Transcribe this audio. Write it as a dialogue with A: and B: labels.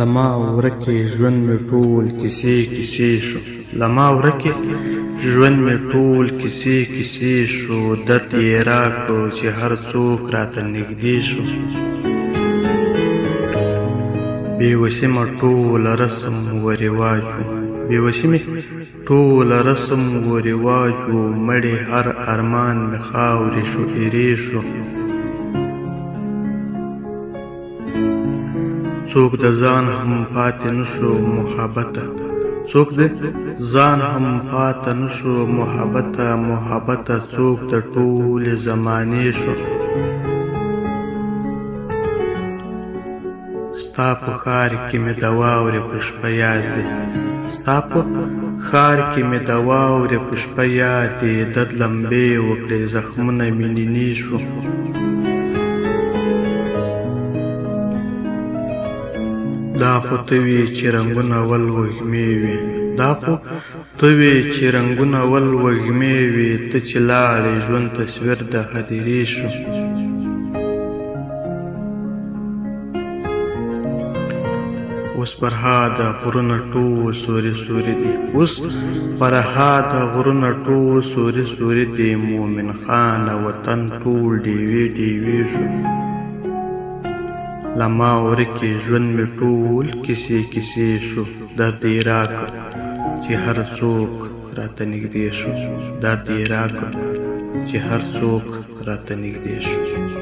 A: لما ورکې ژوند مې ټول کیسې کیسې شو لما ورکې ژوند مې ټول کیسې کیسې شو درد یې راکړو چې هر څوک راته نږدې شو بېوسي مې ټوله رسم و رواج و بېوسي مې ټوله رسم و رواج و مړې هر ارمان مې خاورې شو ایرې شو څوک د ځان هم پاتې نشو محبته څوک د ځان هم پاتې نشو محبته څوک د ټولې زمانې شو ستا په ښار کې مې د واورې په شپه یاد دی ستا په ښار کې مې د واورې په شپه یاد دی درد لمبې وکړې زخمونه مې نینې شو دا خو ته وې چې رنګونه ول وږمې وې دا خو ته وې چې رنګونه ول وږمې وې ته چې لاړې ژوند تصویر د هدیرې شو اوس پر ها د غرونه ټول سوري سوري دي اوس پر ها د غرونه ټول سوري سوري دي مومن خان وطن ټول ډیوې ډیوې شو لما ورکې ژوند مې ټول کیسې کیسې شو درد یې راکړ چې هر څوک راته نږدې شو درد یې راکړ چې هر څوک راته نږدې شو